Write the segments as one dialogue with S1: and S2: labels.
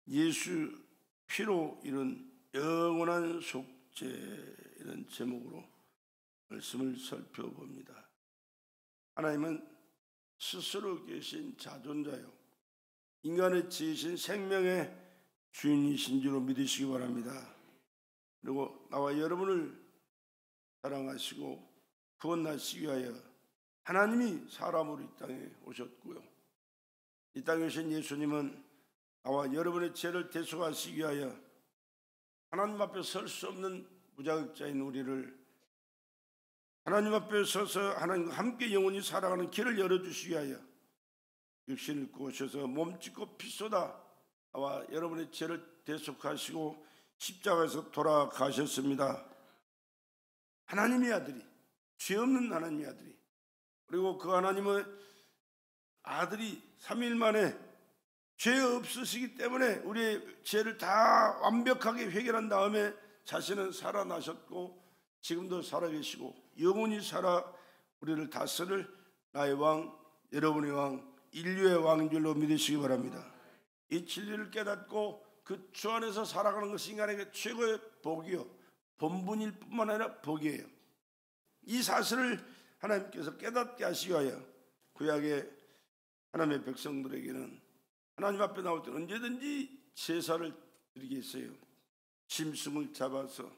S1: 예수 피로 이룬 영원한 속죄, 이런 제목으로 말씀을 살펴봅니다. 하나님은 스스로 계신 자존자요, 인간을 지으신 생명의 주인이신 줄로 믿으시기 바랍니다. 그리고 나와 여러분을 사랑하시고 구원하시기 위하여 하나님이 사람으로 이 땅에 오셨고요, 이 땅에 오신 예수님은 나와 여러분의 죄를 대속하시기 위하여 하나님 앞에 설 수 없는 무자격자인 우리를 하나님 앞에 서서 하나님과 함께 영원히 살아가는 길을 열어주시기 위하여 육신을 입고 오셔서 몸짓고 피 쏟아 나와 여러분의 죄를 대속하시고 십자가에서 돌아가셨습니다. 하나님의 아들이, 죄 없는 하나님의 아들이, 그리고 그 하나님의 아들이 3일 만에 죄 없으시기 때문에 우리의 죄를 다 완벽하게 해결한 다음에 자신은 살아나셨고 지금도 살아계시고 영원히 살아 우리를 다스릴 나의 왕, 여러분의 왕, 인류의 왕인 줄로 믿으시기 바랍니다. 이 진리를 깨닫고 그 주 안에서 살아가는 것이 인간에게 최고의 복이요, 본분일 뿐만 아니라 복이에요. 이 사실을 하나님께서 깨닫게 하시기 위하여 구약의 하나님의 백성들에게는 하나님 앞에 나올 때 언제든지 제사를 드리게 했어요. 짐승을 잡아서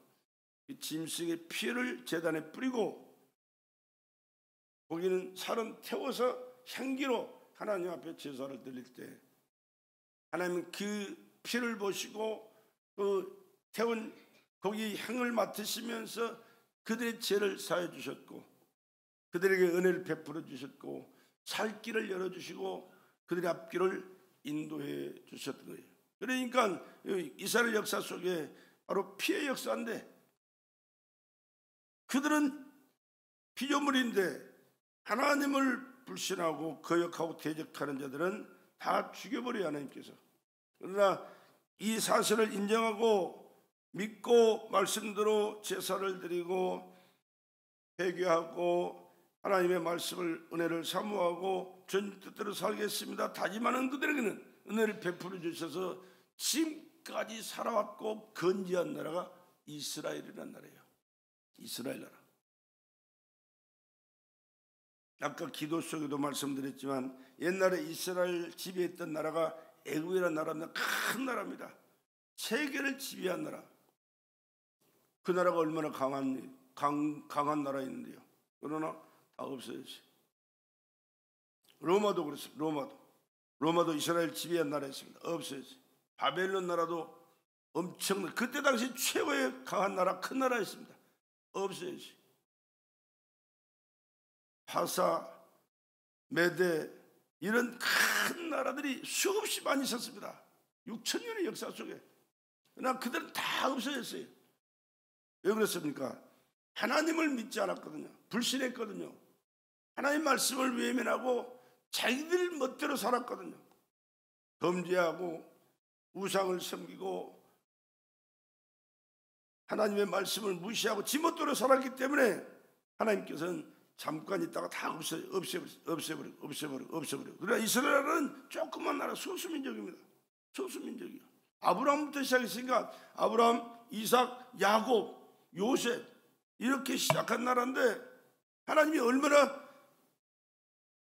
S1: 이 짐승의 피를 제단에 뿌리고 거기는 살은 태워서 향기로 하나님 앞에 제사를 드릴 때 하나님은 그 피를 보시고 그 태운 거기 향을 맡으시면서 그들의 죄를 사해 주셨고 그들에게 은혜를 베풀어 주셨고 살 길을 열어주시고 그들의 앞길을 인도해 주셨던 거예요. 그러니까 이스라엘 역사 속에 바로 피의 역사인데 그들은 피조물인데 하나님을 불신하고 거역하고 대적하는 자들은 다 죽여버려요, 하나님께서. 그러나 이 사실을 인정하고 믿고 말씀대로 제사를 드리고 회개하고 하나님의 말씀을 은혜를 사모하고 전 뜻대로 살겠습니다 다짐하는 그들에게는 은혜를 베풀어 주셔서 지금까지 살아왔고 건지한 나라가 이스라엘이라는 나라예요. 이스라엘 나라. 아까 기도 속에도 말씀드렸지만 옛날에 이스라엘 지배했던 나라가 애굽이라는 나라입니다. 큰 나라입니다. 세계를 지배한 나라. 그 나라가 얼마나 강한 나라였는데요. 그러나 다 없어졌어요. 로마도 그렇습니다. 로마도 이스라엘 지배한 나라였습니다. 없어졌어요. 바벨론 나라도 엄청난, 그때 당시 최고의 강한 나라, 큰 나라였습니다. 없어졌어요. 파사, 메데 이런 큰 나라들이 수없이 많이 있었습니다. 6,000년의 역사 속에. 그러나 그들은 다 없어졌어요. 왜 그렇습니까? 하나님을 믿지 않았거든요. 불신했거든요. 하나님 말씀을 외면하고 자기들 멋대로 살았거든요. 범죄하고 우상을 섬기고 하나님의 말씀을 무시하고 지 멋대로 살았기 때문에 하나님께서는 잠깐 있다가 다 없애버리고. 그러나 이스라엘은 조그만 나라, 소수민족입니다. 소수민족이요. 아브라함부터 시작했으니까 아브라함, 이삭, 야곱, 요셉 이렇게 시작한 나라인데 하나님이 얼마나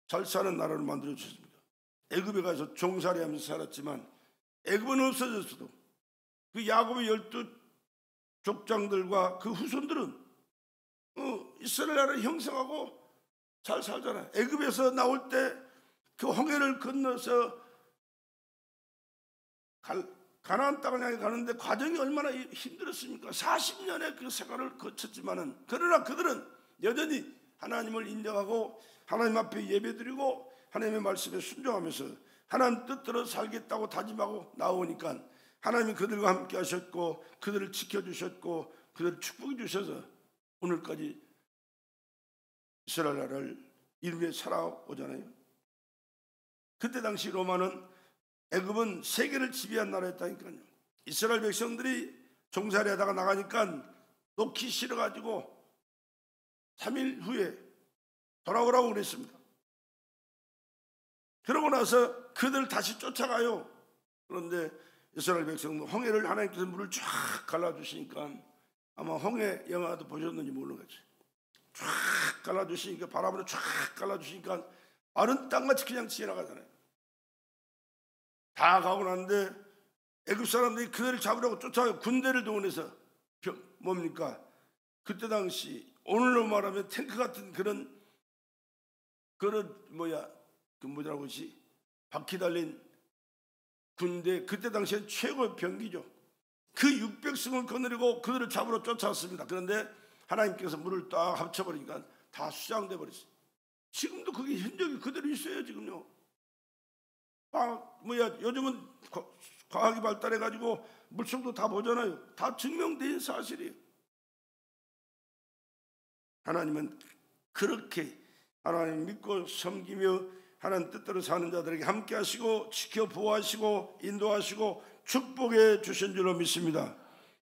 S1: 잘 사는 나라를 만들어 주셨습니다. 애굽에 가서 종살이하면서 살았지만 애굽은 없어졌어도 그 야곱의 12 족장들과 그 후손들은 이스라엘 나라를 형성하고 잘 살잖아요. 애굽에서 나올 때 그 홍해를 건너서 가나안 땅을 향해 가는데 과정이 얼마나 힘들었습니까? 40년의 그 생활을 거쳤지만은 그러나 그들은 여전히 하나님을 인정하고 하나님 앞에 예배드리고 하나님의 말씀에 순종하면서 하나님 뜻대로 살겠다고 다짐하고 나오니까 하나님이 그들과 함께 하셨고 그들을 지켜주셨고 그들을 축복해 주셔서 오늘까지 이스라엘 나라를 이루게 살아오잖아요. 그때 당시 로마는, 애굽은 세계를 지배한 나라였다니까요. 이스라엘 백성들이 종살이하다가 나가니까 놓기 싫어가지고 3일 후에 돌아오라고 그랬습니다. 그러고 나서 그들 다시 쫓아가요. 그런데 이스라엘 백성도 홍해를 하나님께서 물을 쫙 갈라주시니까 아마 홍해 영화도 보셨는지 모르겠지. 쫙 갈라주시니까 바람으로 쫙 갈라주시니까 마른 땅같이 그냥 지나가잖아요. 다 가고 나는데 애굽 사람들이 그들을 잡으려고 쫓아가요. 군대를 동원해서 뭡니까? 그때 당시 오늘로 말하면 탱크 같은 그런 뭐라고 하지? 바퀴 달린 군대, 그때 당시에 최고의 병기죠. 그 600승을 거느리고 그들을 잡으러 쫓아왔습니다. 그런데 하나님께서 물을 딱 합쳐버리니까 다 수장돼 버렸어요. 지금도 그게 흔적이 그대로 있어요. 지금요. 요즘은 과학이 발달해가지고 물속도 다 보잖아요. 다 증명된 사실이에요. 하나님은 그렇게 하나님 믿고 섬기며 하나님 뜻대로 사는 자들에게 함께 하시고 지켜 보호하시고 인도하시고 축복해 주신 줄로 믿습니다.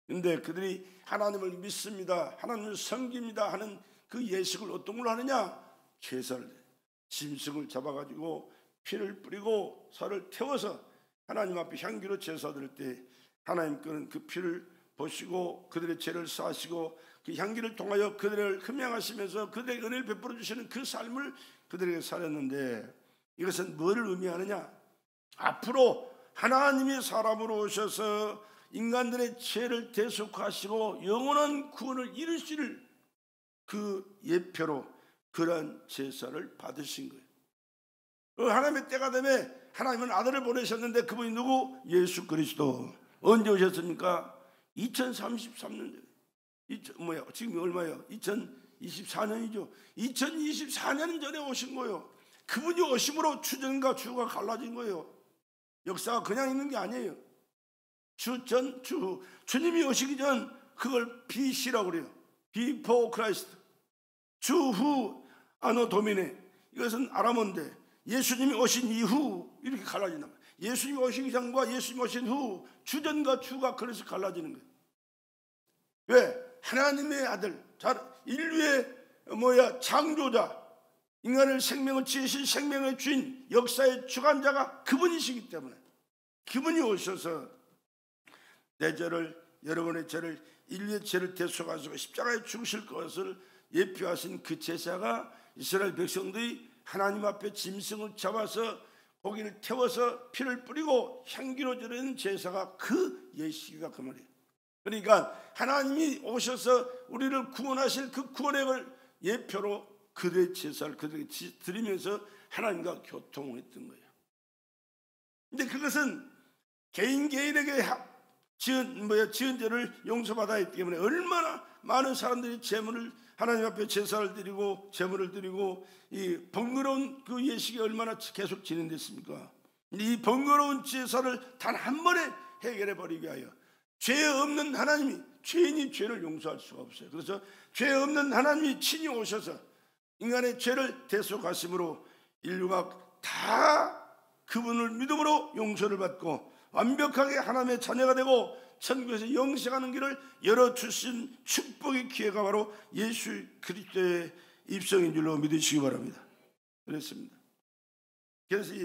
S1: 그런데 그들이 하나님을 믿습니다, 하나님을 섬깁니다 하는 그 예식을 어떤 걸로 하느냐? 제사를, 짐승을 잡아가지고 피를 뿌리고 살을 태워서 하나님 앞에 향기로 제사 드릴 때 하나님께는 그 피를 보시고 그들의 죄를 사하시고 그 향기를 통하여 그들을 흠양하시면서 그들에게 은혜를 베풀어 주시는 그 삶을 그들에게 살렸는데, 이것은 뭐를 의미하느냐? 앞으로 하나님이 사람으로 오셔서 인간들의 죄를 대속하시고 영원한 구원을 이루실 그 예표로 그러한 제사를 받으신 거예요. 하나님의 때가 되면 하나님은 아들을 보내셨는데 그분이 누구? 예수 그리스도. 언제 오셨습니까? 2033년 전에. 지금 얼마예요? 2024년이죠. 2024년 전에 오신 거예요. 그분이 오심으로 주전과 주가 갈라진 거예요. 역사가 그냥 있는 게 아니에요. 주님이 오시기 전 그걸 BC라고 그래요. Before Christ. 주 아노 도미네. 이것은 아람어인데 예수님이 오신 이후 이렇게 갈라진다. 예수님이 오시기 전과 예수님이 오신 후 주전과 주가 그래서 갈라지는 거예요. 왜? 하나님의 아들, 인류의 창조자, 인간을 생명을 지으신 생명의 주인, 역사의 주관자가 그분이시기 때문에 그분이 오셔서 내 죄를, 여러분의 죄를, 인류의 죄를 대속하시고 십자가에 죽으실 것을 예표하신 그 제사가 이스라엘 백성들이 하나님 앞에 짐승을 잡아서 고기를 태워서 피를 뿌리고 향기로 드리는 제사가 그 예식이가 그 말이에요. 그러니까 하나님이 오셔서 우리를 구원하실 그 구원의 예표로 그들의 제사를 그들에게 드리면서 하나님과 교통했던 거예요. 근데 그것은 개인에게 지은 죄를 용서받아야 했기 때문에 얼마나 많은 사람들이 제물을 하나님 앞에 제사를 드리고 제물을 드리고 이 번거로운 그 예식이 얼마나 계속 진행됐습니까? 이 번거로운 제사를 단 한 번에 해결해 버리기 위하여 죄 없는 하나님이, 죄인이 죄를 용서할 수가 없어요. 그래서 죄 없는 하나님이 친히 오셔서 인간의 죄를 대속하심으로 인류가 다 그분을 믿음으로 용서를 받고 완벽하게 하나님의 자녀가 되고 천국에서 영생하는 길을 열어주신 축복의 기회가 바로 예수 그리스도의 입성인 줄로 믿으시기 바랍니다. 그렇습니다. 그래서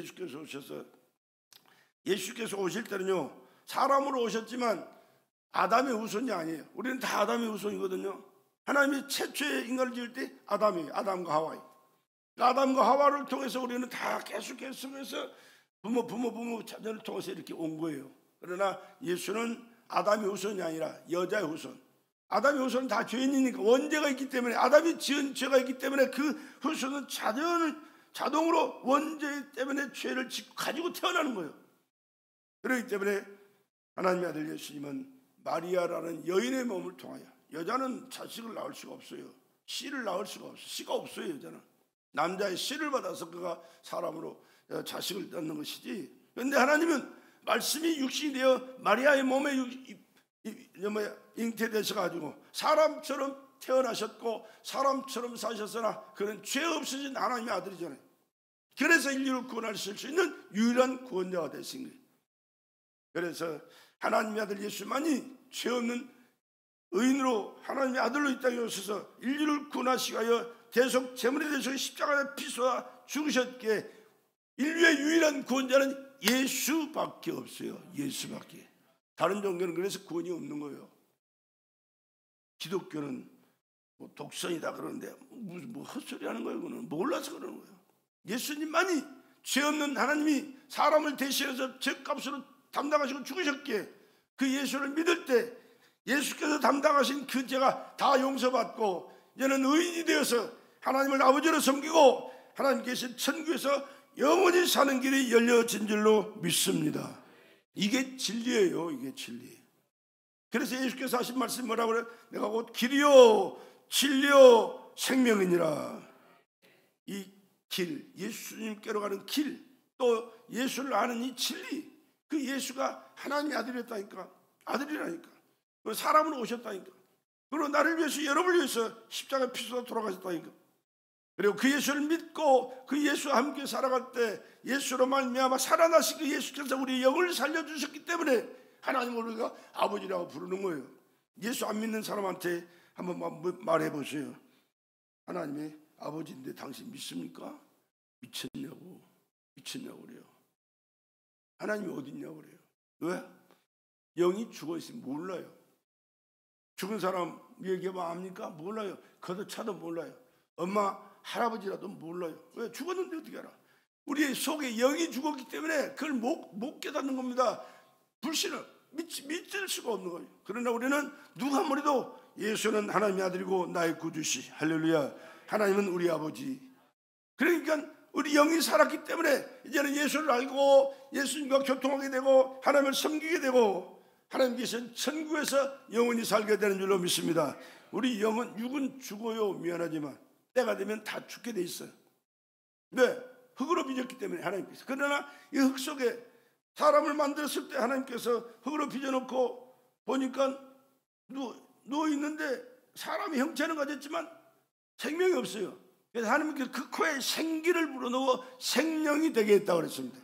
S1: 예수께서 오실 때는요, 사람으로 오셨지만 아담의 후손이 아니에요. 우리는 다 아담의 후손이거든요. 하나님이 최초의 인간을 지을 때 아담이에요. 아담과 하와이. 아담과 하와를 통해서 우리는 다 계속해서 부모 자녀를 통해서 이렇게 온 거예요. 그러나 예수는 아담의 후손이 아니라 여자의 후손. 아담의 후손은 다 죄인이니까 원죄가 있기 때문에, 아담이 지은 죄가 있기 때문에 그 후손은 자동으로 원죄 때문에 죄를 짓고 가지고 태어나는 거예요. 그렇기 때문에 하나님의 아들 예수님은 마리아라는 여인의 몸을 통하여, 여자는 자식을 낳을 수가 없어요. 씨를 낳을 수가 없어요. 씨가 없어요. 여자는 남자의 씨를 받아서 그가 사람으로 자식을 낳는 것이지. 그런데 하나님은 말씀이 육신이 되어 마리아의 몸에 잉태되셔가지고 사람처럼 태어나셨고 사람처럼 사셨으나 그는 죄 없으신 하나님의 아들이잖아요. 그래서 인류를 구원하실 수 있는 유일한 구원자가 되신 거예요. 그래서 하나님의 아들 예수만이 죄 없는 의인으로 하나님의 아들로 이 땅에 오셔서 인류를 구원하시기 위하여 대속 제물이 되셔서 십자가에 피 쏟아 죽으셨기에 인류의 유일한 구원자는 예수밖에 없어요. 예수밖에. 다른 종교는 그래서 구원이 없는 거예요. 기독교는 뭐 독선이다 그러는데 무슨 뭐 헛소리 하는 거예요. 그거는 몰라서 그러는 거예요. 예수님만이 죄 없는 하나님이 사람을 대신해서 죄값으로 담당하시고 죽으셨기에 그 예수를 믿을 때 예수께서 담당하신 그 죄가 다 용서받고 이제는 의인이 되어서 하나님을 아버지로 섬기고 하나님 계신 천국에서 영원히 사는 길이 열려진 줄로 믿습니다. 이게 진리예요. 이게 진리. 그래서 예수께서 하신 말씀이 뭐라고 그래요? 내가 곧 길이요 진리요 생명이니라. 이 길, 예수님께로 가는 길, 또 예수를 아는 이 진리, 그 예수가 하나님의 아들이었다니까. 아들이라니까. 그리고 사람으로 오셨다니까. 그리고 나를 위해서, 여러분을 위해서 십자가에 피 쏟아 돌아가셨다니까. 그리고 그 예수를 믿고 그 예수와 함께 살아갈 때 예수로 말미암아 살아나신 그 예수께서 우리 영을 살려주셨기 때문에 하나님을 우리가 아버지라고 부르는 거예요. 예수 안 믿는 사람한테 한번 말해보세요. 하나님의 아버지인데 당신 믿습니까? 미쳤냐고. 미쳤냐고 그래요. 하나님이 어디 있냐고 그래요. 왜? 영이 죽어있으면 몰라요. 죽은 사람 얘기해봐 압니까? 몰라요. 걷어차도 몰라요. 엄마 할아버지라도 몰라요. 왜? 죽었는데 어떻게 알아? 우리 속에 영이 죽었기 때문에 그걸 못 깨닫는 겁니다. 불신을 믿을 수가 없는 거예요. 그러나 우리는 누가 아무래도 예수는 하나님의 아들이고 나의 구주시. 할렐루야. 하나님은 우리 아버지. 그러니까 우리 영이 살았기 때문에 이제는 예수를 알고 예수님과 교통하게 되고 하나님을 섬기게 되고 하나님께서는 천국에서 영원히 살게 되는 줄로 믿습니다. 우리 영은 육은 죽어요. 미안하지만 때가 되면 다 죽게 돼 있어요. 왜? 흙으로 빚었기 때문에 하나님께서. 그러나 이 흙 속에 사람을 만들었을 때 하나님께서 흙으로 빚어놓고 보니까 누워 있는데 사람의 형체는 가졌지만 생명이 없어요. 그래서 하나님께서 그 코에 생기를 불어넣어 생명이 되게 했다고 그랬습니다.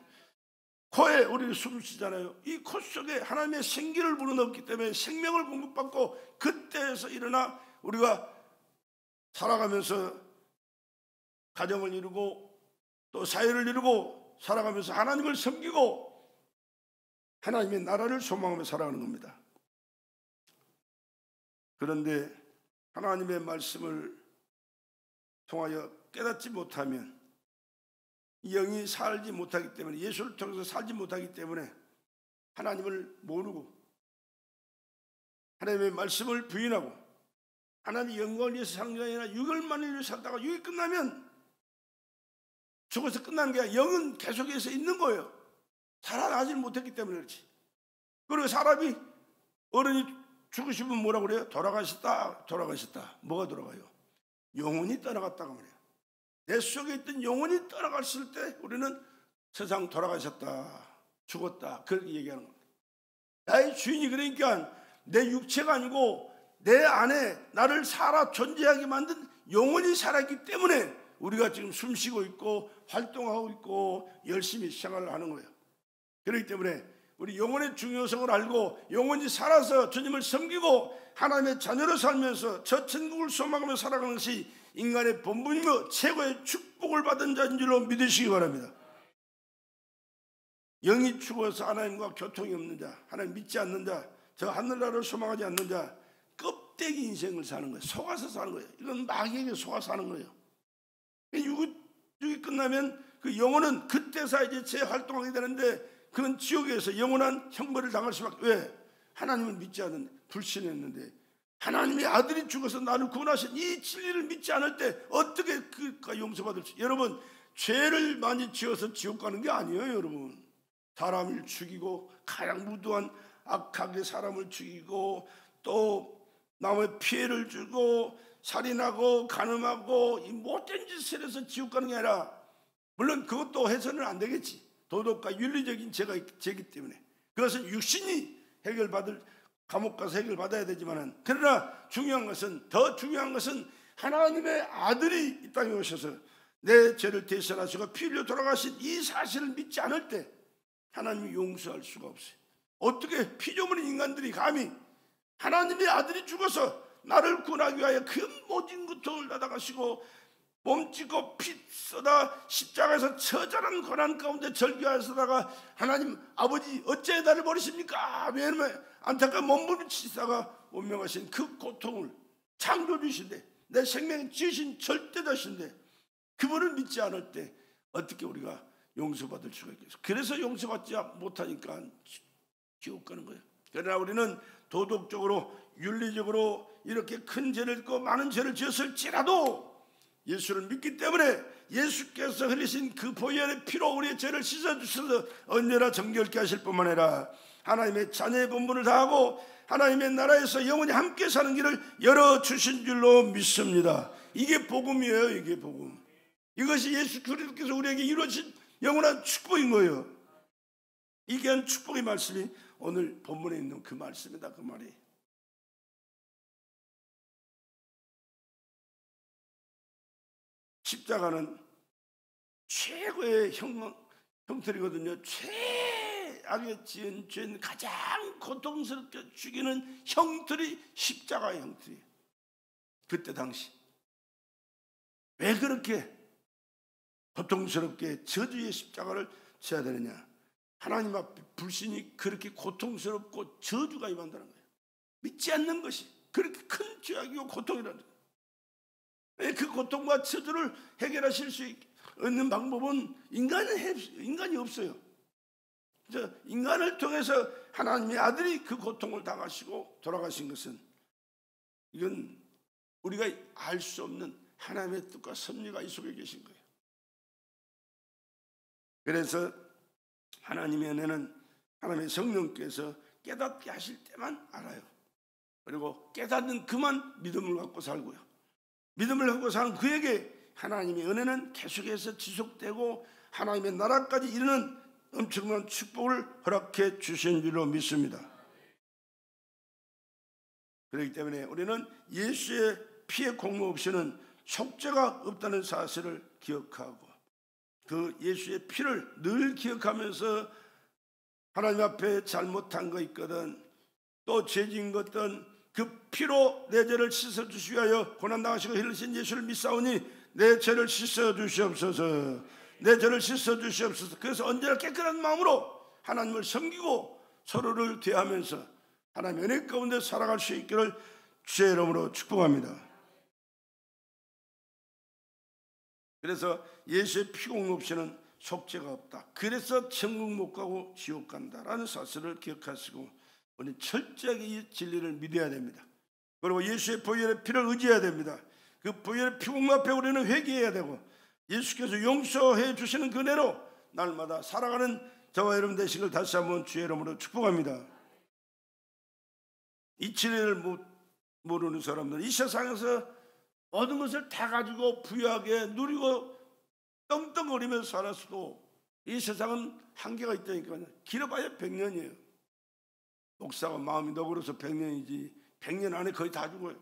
S1: 코에 우리는 숨을 쉬잖아요. 이 코 속에 하나님의 생기를 불어넣었기 때문에 생명을 공급받고 그때에서 일어나 우리가 살아가면서 가정을 이루고 또 사회를 이루고 살아가면서 하나님을 섬기고 하나님의 나라를 소망하며 살아가는 겁니다. 그런데 하나님의 말씀을 통하여 깨닫지 못하면 영이 살지 못하기 때문에 예수를 통해서 살지 못하기 때문에 하나님을 모르고 하나님의 말씀을 부인하고 하나님의 영광을 위해서 사는 게 아니라 육을만을 위해서 살다가 육이 끝나면 죽어서 끝나는 게 아니라 영은 계속해서 있는 거예요. 살아나지 못했기 때문에 그렇지. 그리고 사람이 어른이 죽으시면 뭐라고 그래요? 돌아가셨다. 돌아가셨다. 뭐가 돌아가요? 영혼이 떠나갔다고 말해요. 내 속에 있던 영혼이 떠나갔을 때 우리는 세상 돌아가셨다. 죽었다. 그렇게 얘기하는 겁니다. 나의 주인이 그러니까 내 육체가 아니고 내 안에 나를 살아 존재하게 만든 영혼이 살아있기 때문에 우리가 지금 숨쉬고 있고 활동하고 있고 열심히 생활을 하는 거예요. 그렇기 때문에 우리 영혼의 중요성을 알고 영혼이 살아서 주님을 섬기고 하나님의 자녀로 살면서 저 천국을 소망하며 살아가는 것이 인간의 본분이며 최고의 축복을 받은 자인 줄로 믿으시기 바랍니다. 영이 죽어서 하나님과 교통이 없는 자, 하나님 믿지 않는 자, 저 하늘나라를 소망하지 않는 자, 껍데기 인생을 사는 거예요. 속아서 사는 거예요. 이건 마귀에게 속아서 사는 거예요. 육이 끝나면 그 영혼은 그때서 이제 재활동하게 되는데 그건 지옥에서 영원한 형벌을 당할 수밖에. 왜? 하나님을 믿지 않는, 불신했는데 하나님의 아들이 죽어서 나를 구원하신 이 진리를 믿지 않을 때 어떻게 그가 용서받을 수? 여러분, 죄를 많이 지어서 지옥 가는 게 아니에요. 여러분, 사람을 죽이고 가장 무도한 악하게 사람을 죽이고 또 남의 피해를 주고 살인하고 간음하고 이 못된 짓을 해서 지옥 가는 게 아니라, 물론 그것도 해서는 안 되겠지. 도덕과 윤리적인 죄기 때문에 그것은 육신이 해결받을, 감옥 가서 해결받아야 되지만은, 그러나 더 중요한 것은 하나님의 아들이 이 땅에 오셔서 내 죄를 대신하시고 피 흘려 돌아가신 이 사실을 믿지 않을 때 하나님이 용서할 수가 없어요. 어떻게 피조물인 인간들이 감히 하나님의 아들이 죽어서 나를 구원하기 위하여 그 모든 고통을 받아가시고 몸짓고 피 쏟아 십자가에서 처절한 고난 가운데 절규하시다가 하나님 아버지 어째 나를 버리십니까? 왜냐면 안타까운 몸부림치다가 운명하신 그 고통을 창조주신데 내 생명을 지으신 절대자신데 그분을 믿지 않을 때 어떻게 우리가 용서받을 수가 있겠어요? 그래서 용서받지 못하니까 지옥 가는 거예요. 그러나 우리는 도덕적으로 윤리적으로 이렇게 큰 죄를 짓고 많은 죄를 지었을지라도 예수를 믿기 때문에 예수께서 흘리신 그 보혈의 피로 우리의 죄를 씻어주셔서 언제나 정결케 하실 뿐만 아니라 하나님의 자녀의 본분을 다하고 하나님의 나라에서 영원히 함께 사는 길을 열어주신 줄로 믿습니다. 이게 복음이에요. 이게 복음. 이것이 예수 그리스도께서 우리에게 이루어진 영원한 축복인 거예요. 이 귀한 축복의 말씀이 오늘 본문에 있는 그 말씀이다. 그 말이. 십자가는 최고의 형틀이거든요. 최악의 지은 죄는 가장 고통스럽게 죽이는 형틀이 십자가의 형틀이에요. 그때 당시 왜 그렇게 고통스럽게 저주의 십자가를 져야 되느냐? 하나님 앞에 불신이 그렇게 고통스럽고 저주가 임한다는 거예요. 믿지 않는 것이 그렇게 큰 죄악이고 고통이라는 거예요. 그 고통과 저주를 해결하실 수 있는 방법은 인간이 없어요. 인간을 통해서 하나님의 아들이 그 고통을 당하시고 돌아가신 것은 이건 우리가 알 수 없는 하나님의 뜻과 섭리가 이 속에 계신 거예요. 그래서 하나님의 은혜는 하나님의 성령께서 깨닫게 하실 때만 알아요. 그리고 깨닫는 그만 믿음을 갖고 살고요. 믿음을 갖고 사는 그에게 하나님의 은혜는 계속해서 지속되고 하나님의 나라까지 이르는 엄청난 축복을 허락해 주신 줄로 믿습니다. 그렇기 때문에 우리는 예수의 피의 공로 없이는 속죄가 없다는 사실을 기억하고 그 예수의 피를 늘 기억하면서 하나님 앞에 잘못한 거 있거든 또 죄진 것든 그 피로 내 죄를 씻어주시 위하여 고난당하시고 흘리신 예수를 믿사오니 내 죄를 씻어주시옵소서. 내 죄를 씻어주시옵소서. 그래서 언제나 깨끗한 마음으로 하나님을 섬기고 서로를 대하면서 하나님의 은혜 가운데 살아갈 수 있기를 주의 이름으로 축복합니다. 그래서 예수의 피공로 없이는 속죄가 없다. 그래서 천국 못 가고 지옥 간다라는 사실을 기억하시고 우리는 철저하게 이 진리를 믿어야 됩니다. 그리고 예수의 보혈의 피를 의지해야 됩니다. 그 보혈의 피공로 앞에 우리는 회개해야 되고 예수께서 용서해 주시는 그 은혜로 날마다 살아가는 저와 여러분 되시길 다시 한번 주의 이름으로 축복합니다. 이 진리를 모르는 사람들은 이 세상에서 모든 것을 다 가지고 부유하게 누리고 떵떵거리면서 살았어도 이 세상은 한계가 있다니까요. 길어봐야 100년이에요. 목사가 마음이 너그러서 100년이지 100년 안에 거의 다 죽어요.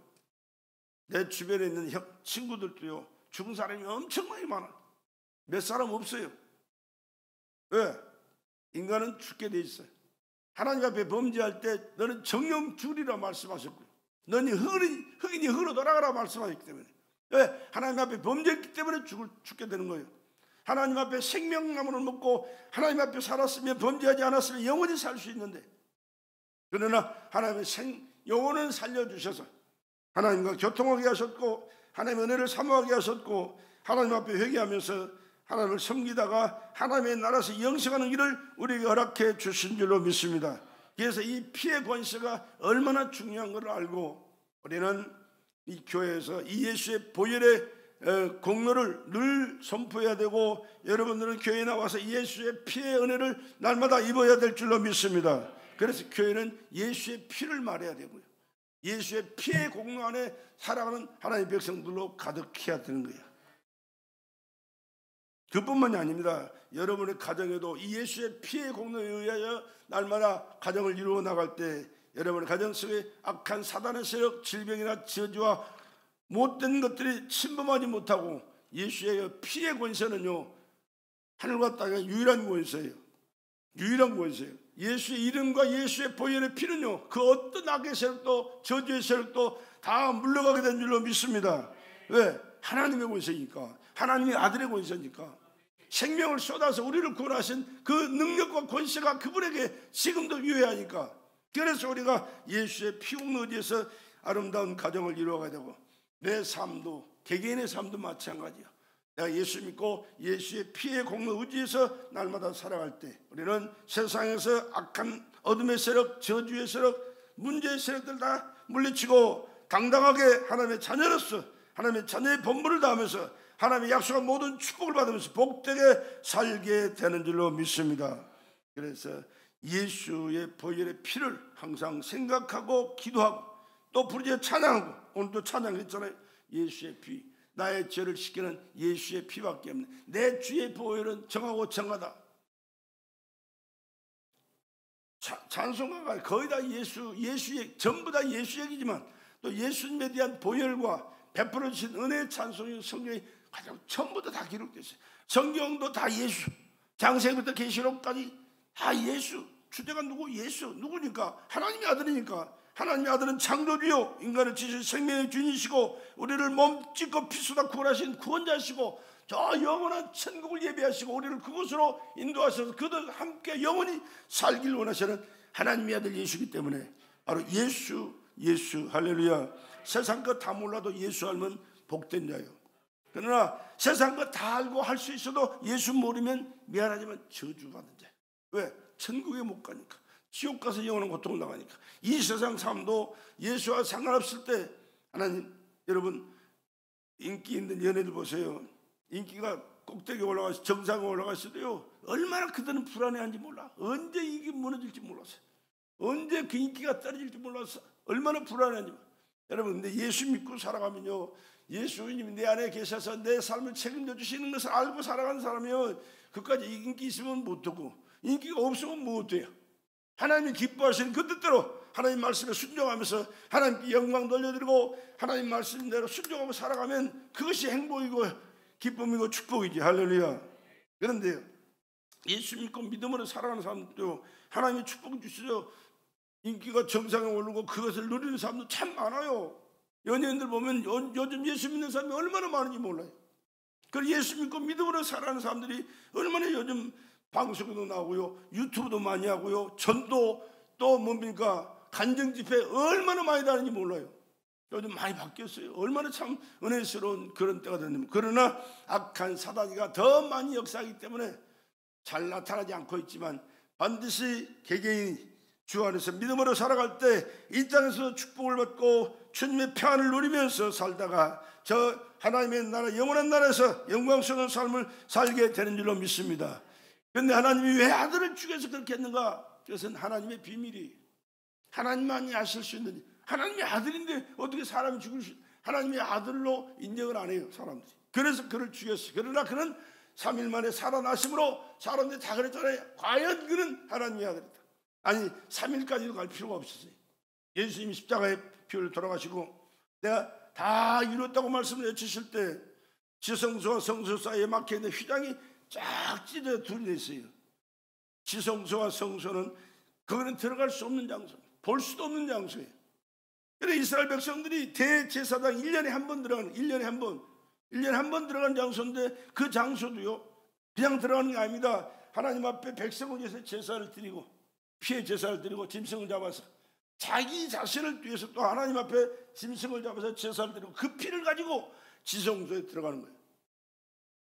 S1: 내 주변에 있는 친구들도요 죽은 사람이 엄청나게 많아. 몇 사람 없어요. 왜? 인간은 죽게 돼 있어요. 하나님 앞에 범죄할 때 너는 정령 죽으리라 말씀하셨고요. 너는 흑인이 흑으로 돌아가라 말씀하셨기 때문에. 왜? 하나님 앞에 범죄했기 때문에 죽게 되는 거예요. 하나님 앞에 생명나무를 먹고 하나님 앞에 살았으면 범죄하지 않았으면 영원히 살 수 있는데 그러나 하나님의 영혼을 살려주셔서 하나님과 교통하게 하셨고 하나님의 은혜를 사모하게 하셨고 하나님 앞에 회개하면서 하나님을 섬기다가 하나님의 나라에서 영생하는 길을 우리에게 허락해 주신 줄로 믿습니다. 그래서 이 피의 권세가 얼마나 중요한 것을 알고 우리는 이 교회에서 이 예수의 보혈의 공로를 늘 선포해야 되고 여러분들은 교회에 나와서 예수의 피의 은혜를 날마다 입어야 될 줄로 믿습니다. 그래서 교회는 예수의 피를 말해야 되고요. 예수의 피의 공로 안에 살아가는 하나님의 백성들로 가득해야 되는 거예요. 그뿐만이 아닙니다. 여러분의 가정에도 이 예수의 피의 공로에 의하여 날마다 가정을 이루어 나갈 때 여러분의 가정 속에 악한 사단의 세력, 질병이나 저주와 못된 것들이 침범하지 못하고 예수의 피의 권세는요 하늘과 땅의 유일한 권세예요. 유일한 권세예요. 예수의 이름과 예수의 보혈의 피는요 그 어떤 악의 세력도 저주의 세력도 다 물러가게 된 줄로 믿습니다. 왜? 하나님의 권세니까, 하나님의 아들의 권세니까. 생명을 쏟아서 우리를 구원하신 그 능력과 권세가 그분에게 지금도 유효하니까. 그래서 우리가 예수의 피웅을 의지해서 아름다운 가정을 이루어가야 되고, 내 삶도, 개개인의 삶도 마찬가지야. 내가 예수 믿고 예수의 피의 공로 의지해서 날마다 살아갈 때 우리는 세상에서 악한 어둠의 세력, 저주의 세력, 문제의 세력들 다 물리치고 당당하게 하나님의 자녀로서 하나님의 자녀의 본분을 다하면서 하나님의 약속한 모든 축복을 받으면서 복되게 살게 되는 줄로 믿습니다. 그래서 예수의 보혈의 피를 항상 생각하고 기도하고 또 부르짖어 찬양하고, 오늘도 찬양했잖아요. 예수의 피, 나의 죄를 씻기는 예수의 피밖에 없네. 내 주의 보혈은 정하고 정하다. 찬송가가 거의 다 예수의, 전부 다 예수 얘기지만 또 예수님에 대한 보혈과 베풀어 주신 은혜의 찬송이 성경에 가장 전부 다 기록됐어요. 성경도 다 예수, 장세기부터 계시록까지 다 예수. 주제가 누구? 예수. 누구니까? 하나님의 아들이니까. 하나님의 아들은 창조주요 인간을 지으신 생명의 주인이시고 우리를 몸짓고 피수다 구원하신 구원자시고 저 영원한 천국을 예비하시고 우리를 그곳으로 인도하셔서 그들 함께 영원히 살길 원하시는 하나님의 아들 예수이기 때문에 바로 예수 할렐루야. 세상 것 다 몰라도 예수 알면 복된 자예요. 그러나 세상 것 다 알고 할 수 있어도 예수 모르면 미안하지만 저주받은 자예요. 왜? 천국에 못 가니까. 지옥 가서 영원한 고통을 당하니까. 이 세상 삶도 예수와 상관없을 때 하나님, 여러분 인기 있는 연예들 보세요. 인기가 꼭대기에 올라가서 정상에 올라갔어도요 얼마나 그들은 불안해한지 몰라. 언제 이게 무너질지 몰랐어요. 언제 그 인기가 떨어질지 몰랐어. 얼마나 불안해한지. 여러분 근데 예수 믿고 살아가면요, 예수님이 내 안에 계셔서 내 삶을 책임져 주시는 것을 알고 살아가는 사람이요, 그까지 인기 있으면 못하고 인기가 없으면 못돼요. 하나님이 기뻐하시는 그 뜻대로 하나님 말씀에 순종하면서 하나님께 영광 돌려드리고 하나님 말씀대로 순종하고 살아가면 그것이 행복이고 기쁨이고 축복이지. 할렐루야. 그런데 예수 믿고 믿음으로 살아가는 사람도 하나님이 축복 주시죠. 인기가 정상에 오르고 그것을 누리는 사람도 참 많아요. 연예인들 보면 요즘 예수 믿는 사람이 얼마나 많은지 몰라요. 그리고 예수 믿고 믿음으로 살아가는 사람들이 얼마나 요즘 방송에도 나오고요, 유튜브도 많이 하고요, 전도 또 뭡니까 간증 집회 얼마나 많이 다니는지 몰라요. 요즘 많이 바뀌었어요. 얼마나 참 은혜스러운 그런 때가 됐는데, 그러나 악한 사단이가 더 많이 역사하기 때문에 잘 나타나지 않고 있지만 반드시 개개인이 주 안에서 믿음으로 살아갈 때 이 땅에서 축복을 받고 주님의 평안을 누리면서 살다가 저 하나님의 나라, 영원한 나라에서 영광스러운 삶을 살게 되는 줄로 믿습니다. 그런데 하나님이 왜 아들을 죽여서 그렇게 했는가? 그것은 하나님의 비밀이, 하나님만이 아실 수 있는, 하나님의 아들인데 어떻게 사람이 죽을 수, 하나님의 아들로 인정을 안 해요 사람들이. 그래서 그를 죽였어요. 그러나 그는 3일 만에 살아나심으로 사람들이 다 그랬잖아요. 과연 그는 하나님의 아들이다. 아니 3일까지도 갈 필요가 없었어요. 예수님이 십자가에 피를 돌아가시고 내가 다 이뤘다고 말씀을 외치실 때 지성소와 성소 사이에 막혀있는 휘장이 쫙 찢어 둘이 있어요. 지성소와 성소는 거기는 들어갈 수 없는 장소, 볼 수도 없는 장소예요. 그래서 이스라엘 백성들이 대제사장 1년에 한 번 들어가는, 1년에 한 번 들어가는 장소인데 그 장소도요 그냥 들어가는 게 아닙니다. 하나님 앞에 백성을 위해서 제사를 드리고 피해 제사를 드리고 짐승을 잡아서 자기 자신을 위해서 또 하나님 앞에 짐승을 잡아서 제사를 드리고 그 피를 가지고 지성소에 들어가는 거예요.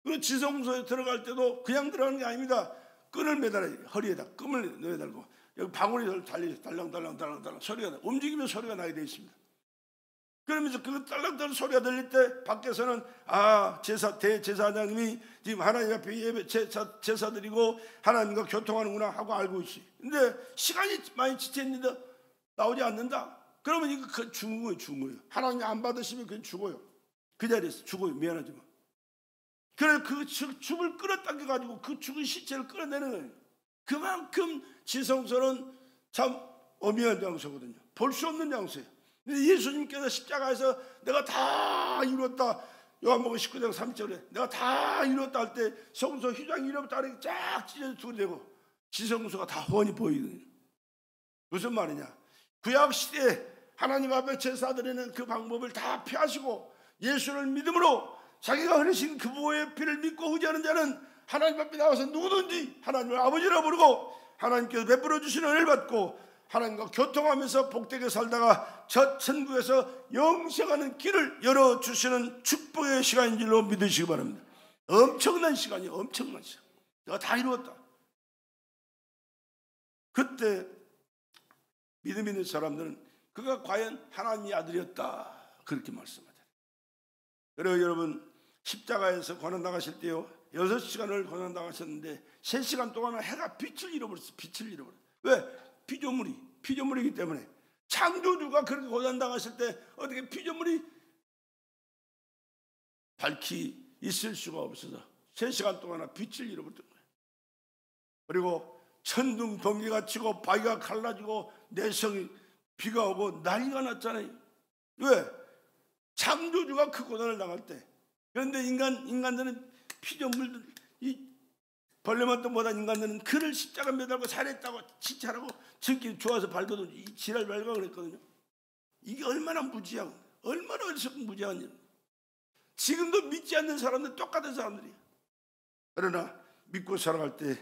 S1: 그리고 지성소에 들어갈 때도 그냥 들어가는 게 아닙니다. 끈을 매달아요. 허리에다 끈을 매달고 여기 방울이 달리죠. 달랑달랑 소리가 나. 움직이면 소리가 나게 되어 있습니다. 그러면서 그 딸랑딸랑 소리가 들릴 때 밖에서는 대제사장님이 지금 하나님 앞에 제사 드리고 하나님과 교통하는구나 하고 알고 있어요. 근데 시간이 많이 지체했는데 나오지 않는다. 그러면 이거 죽은 거예요. 하나님이 안 받으시면 그냥 죽어요. 그 자리에서 죽어요. 미안하지만. 그래서 그 죽을 끌어당겨가지고 그 죽은 시체를 끌어내는 거예요. 그만큼 지성소는 참 엄연한 장소거든요. 볼 수 없는 장소예요. 근데 예수님께서 십자가에서 내가 다 이뤘다, 요한복음 19장 3절에 내가 다 이뤘다 할 때 성소 휘장 이름부터 아래에 쫙 찢어져 두르고 지성소가 다 훤히 보이거든요. 무슨 말이냐? 구약 시대에 하나님 앞에 제사 드리는 그 방법을 다 피하시고 예수를 믿음으로 자기가 흘리신 그 보혈의 피를 믿고 의지하는 자는 하나님 앞에 나와서 누구든지 하나님을 아버지라 부르고 하나님께서 베풀어 주시는 은혜를 받고 하나님과 교통하면서 복되게 살다가 저 천국에서 영생하는 길을 열어주시는 축복의 시간인 줄로 믿으시기 바랍니다. 엄청난 시간이에요. 엄청난 시간. 내가 다 이루었다. 그때 믿음 있는 사람들은 그가 과연 하나님의 아들이었다 그렇게 말씀하잖아요. 그리고 여러분 십자가에서 고난당하실 때요 6시간을 고난당하셨는데 3시간 동안 해가 빛을 잃어버렸어요. 빛을 잃어버렸어요. 왜? 피조물이기 때문에. 창조주가 그렇게 고난당하실 때 어떻게 피조물이 밝히 있을 수가 없어서 3시간 동안 빛을 잃어버렸던 거예요. 그리고 천둥 번개가 치고 바위가 갈라지고 내성이 비가 오고 난리가 났잖아요. 왜? 창조주가 그 고난을 당할 때. 그런데 인간들은 피조물들, 이 벌레만 또 못한 인간들은 그를 십자가 매달고 살했다고 지랄하고 저끼리 좋아서 밟아도 이 지랄 밟아 그랬거든요. 이게 얼마나 무지하고 얼마나 어리석은 무지한 일. 지금도 믿지 않는 사람들 똑같은 사람들이에요. 그러나 믿고 살아갈 때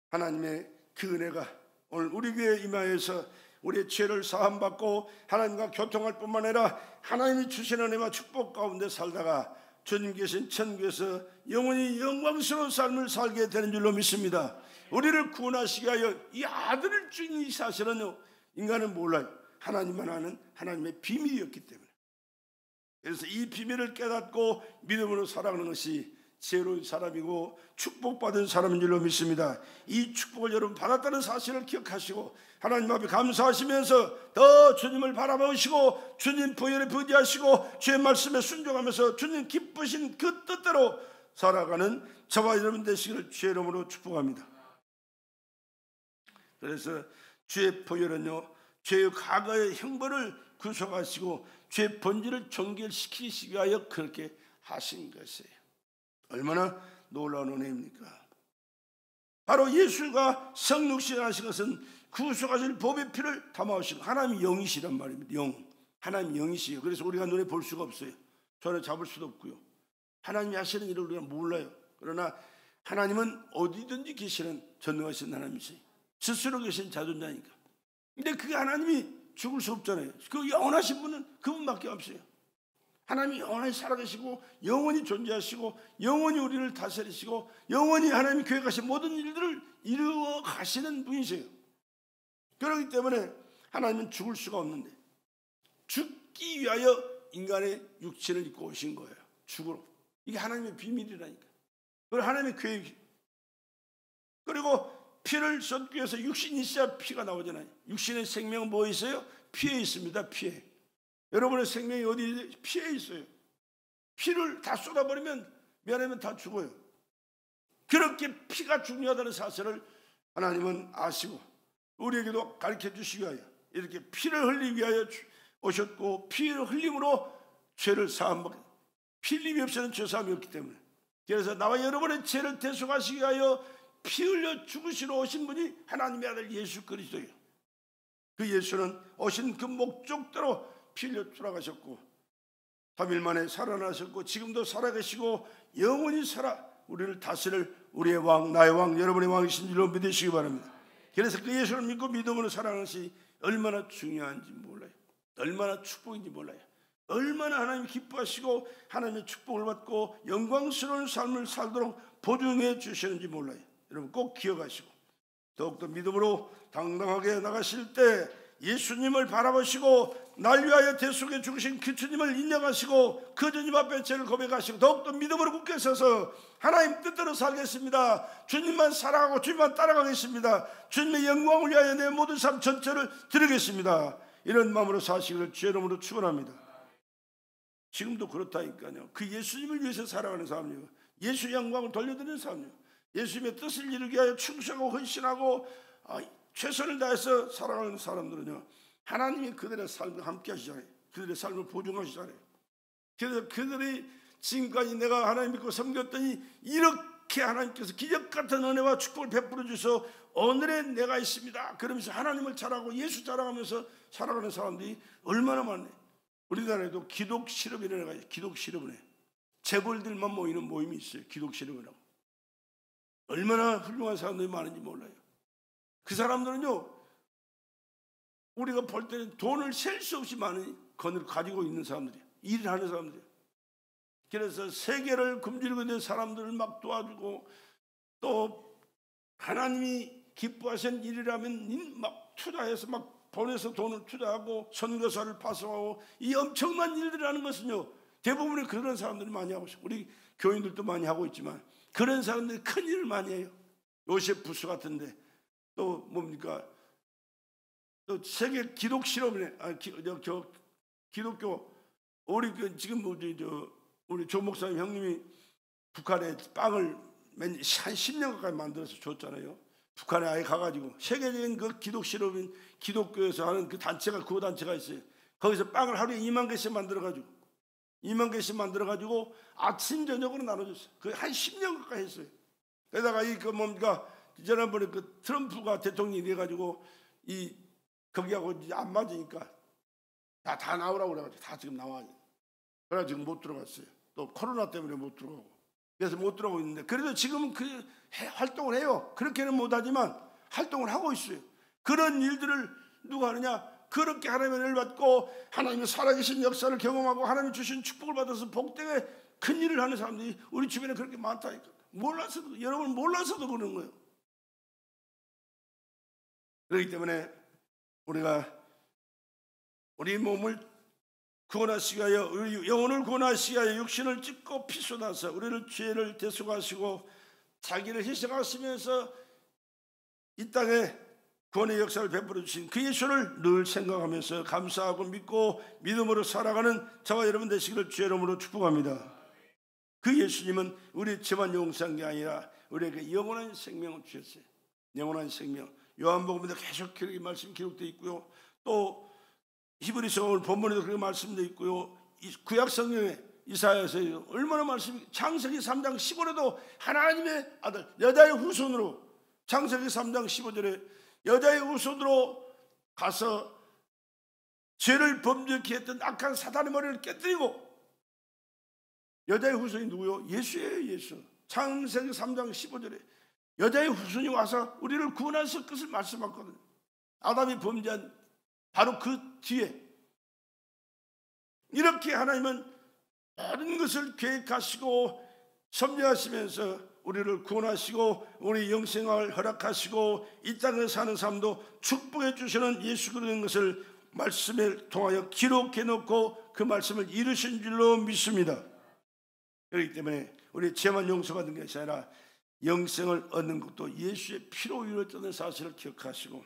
S1: 하나님의 그 은혜가 오늘 우리 교회에 임하여서 우리의 죄를 사함받고 하나님과 교통할 뿐만 아니라 하나님이 주시는 은혜와 축복 가운데 살다가 주님 계신 천국에서 영원히 영광스러운 삶을 살게 되는 줄로 믿습니다. 우리를 구원하시기 위하여 이 아들을 준 이 사실은요 인간은 몰라요. 하나님만 아는 하나님의 비밀이었기 때문에. 그래서 이 비밀을 깨닫고 믿음으로 살아가는 것이 지혜로운 사람이고 축복받은 사람인 줄로 믿습니다. 이 축복을 여러분 받았다는 사실을 기억하시고 하나님 앞에 감사하시면서 더 주님을 바라보시고 주님 보혈에 부디하시고 주의 말씀에 순종하면서 주님 기쁘신 그 뜻대로 살아가는 저와 여러분 되시기를 주의 이름으로 축복합니다. 그래서 주의 보혈은요 죄의 과거의 형벌을 구속하시고 죄의 본질을 종결시키시기 위하여 그렇게 하신 것이에요. 얼마나 놀라운 은혜입니까? 바로 예수가 성육신하신 것은 구속하실 법의 피를 담아오시고 하나님이 영이시란 말입니다. 영. 하나님 영이시에요. 그래서 우리가 눈에 볼 수가 없어요. 손에 잡을 수도 없고요. 하나님이 하시는 일을 우리가 몰라요. 그러나 하나님은 어디든지 계시는 전능하신 하나님이세요. 스스로 계신 자존자니까. 근데 그게 하나님이 죽을 수 없잖아요. 그 영원하신 분은 그분밖에 없어요. 하나님이 영원히 살아계시고 영원히 존재하시고 영원히 우리를 다스리시고 영원히 하나님이 계획하신 모든 일들을 이루어 가시는 분이세요. 그렇기 때문에 하나님은 죽을 수가 없는데 죽기 위하여 인간의 육체를 입고 오신 거예요. 죽으러. 이게 하나님의 비밀이라니까. 그리고 하나님의 계획이. 그리고 피를 쏟기 위해서 육신이 있어야 피가 나오잖아요. 육신의 생명은 뭐에 있어요? 피에 있습니다. 피에. 여러분의 생명이 어디 피에 있어요. 피를 다 쏟아버리면 미안하면 다 죽어요. 그렇게 피가 중요하다는 사실을 하나님은 아시고 우리에게도 가르쳐 주시기 위하여 이렇게 피를 흘리기 위하여 오셨고 피를 흘림으로 죄를 사함받게 피 흘림이 없이는 죄 사함이 없기 때문에 그래서 나와 여러분의 죄를 대속하시기 위하여 피 흘려 죽으시러 오신 분이 하나님의 아들 예수 그리스도예요. 그 예수는 오신 그 목적대로 피 흘려 돌아가셨고 3일 만에 살아나셨고 지금도 살아계시고 영원히 살아 우리를 다스릴 우리의 왕 나의 왕 여러분의 왕이신 줄로 믿으시기 바랍니다. 그래서 그 예수를 믿고 믿음으로 살아가는 것이 얼마나 중요한지 몰라요. 얼마나 축복인지 몰라요. 얼마나 하나님이 기뻐하시고 하나님의 축복을 받고 영광스러운 삶을 살도록 보증해 주시는지 몰라요. 여러분 꼭 기억하시고 더욱더 믿음으로 당당하게 나가실 때 예수님을 바라보시고 날 위하여 대속해 죽으신 그 주님을 인정하시고 그 주님 앞에 죄를 고백하시고 더욱더 믿음으로 굳게 서서 하나님 뜻대로 살겠습니다. 주님만 사랑하고 주님만 따라가겠습니다. 주님의 영광을 위하여 내 모든 삶 전체를 드리겠습니다. 이런 마음으로 사시기를 주의 이름으로 축원합니다. 지금도 그렇다니까요. 그 예수님을 위해서 살아가는 사람이요. 예수의 영광을 돌려드리는 사람이요. 예수님의 뜻을 이루기 위하여 충성하고 헌신하고 최선을 다해서 살아가는 사람들은요 하나님이 그들의 삶을 함께 하시잖아요. 그들의 삶을 보증하시잖아요. 그래서 그들이 지금까지 내가 하나님 믿고 섬겼더니 이렇게 하나님께서 기적같은 은혜와 축복을 베풀어 주셔서 오늘의 내가 있습니다 그러면서 하나님을 자랑하고 예수 자랑하면서 살아가는 사람들이 얼마나 많네. 우리나라에도 기독 실업이라는 거 기독 실업은혜. 재벌들만 모이는 모임이 있어요. 기독실험이라고. 얼마나 훌륭한 사람들이 많은지 몰라요. 그 사람들은요, 우리가 볼 때는 돈을 셀 수 없이 많은 건을 가지고 있는 사람들이에요. 일을 하는 사람들이에요. 그래서 세계를 굶주리고 있는 사람들을 막 도와주고, 또 하나님이 기뻐하신 일이라면 막 투자해서 막 보내서 돈을 투자하고 선교사를 파송하고, 이 엄청난 일들을 하는 것은요, 대부분의 그런 사람들이 많이 하고 있어요. 우리 교인들도 많이 하고 있지만 그런 사람들이 큰 일을 많이 해요. 요셉 부스 같은데, 또 뭡니까, 또 세계 기독 실험에 기독교, 우리 지금 우리 조 목사님 형님이 북한에 빵을 한 10년 가까이 만들어서 줬잖아요. 북한에 아예 가가지고 세계적인 그 기독 실험인 기독교에서 하는 그 단체가, 구호 단체가 있어요. 거기서 빵을 하루에 2만 개씩 만들어가지고 아침 저녁으로 나눠줬어요. 그 한 10년 가까이 했어요. 게다가 지난번에 그 트럼프가 대통령이 돼가지고 거기하고 이제 안 맞으니까 다 나오라고 그래가지고 다 지금 나와요. 그래서 지금 못 들어갔어요. 또 코로나 때문에 못 들어가고, 그래서 못 들어가고 있는데, 그래도 지금 그 활동을 해요. 그렇게는 못하지만 활동을 하고 있어요. 그런 일들을 누가 하느냐? 그렇게 하나님의 은혜를 받고 하나님의 살아계신 역사를 경험하고 하나님이 주신 축복을 받아서 복되게 큰 일을 하는 사람들이 우리 주변에 그렇게 많다니까. 여러분 몰라서도 그러는 거예요. 그렇기 때문에 우리가 우리 몸을 구원하시기 위하여, 우리 영혼을 구원하시기 위하여 육신을 찢고 피 쏟아서 우리를 죄를 대속하시고 자기를 희생하시면서 이 땅에 구원의 역사를 베풀어 주신 그 예수를 늘 생각하면서 감사하고 믿고 믿음으로 살아가는 저와 여러분 되시기를 주의 이름으로 축복합니다. 그 예수님은 우리 죄만 용서한 게 아니라 우리에게 영원한 생명을 주셨어요. 영원한 생명. 요한복음에도 계속 그렇게 말씀이 기록되어 있고요. 또 히브리서 오늘 본문에도 그렇게 말씀되어 있고요. 구약 성경에 이사야에서 얼마나 말씀이, 창세기 3장 15절에도 하나님의 아들 여자의 후손으로, 창세기 3장 15절에 여자의 후손으로 가서 죄를 범죄케 했던 악한 사단의 머리를 깨뜨리고, 여자의 후손이 누구요? 예수예요. 예수. 창세기 3장 15절에 여자의 후손이 와서 우리를 구원하실 것을 말씀하거든요. 아담이 범죄한 바로 그 뒤에 이렇게 하나님은 모든 것을 계획하시고 섭리하시면서 우리를 구원하시고 우리 영생을 허락하시고 이 땅에 사는 삶도 축복해 주시는 예수 그리스도인 것을 말씀을 통하여 기록해 놓고 그 말씀을 이루신 줄로 믿습니다. 그렇기 때문에 우리 죄만 용서받은 것이 아니라 영생을 얻는 것도 예수의 피로 이루어졌다는 사실을 기억하시고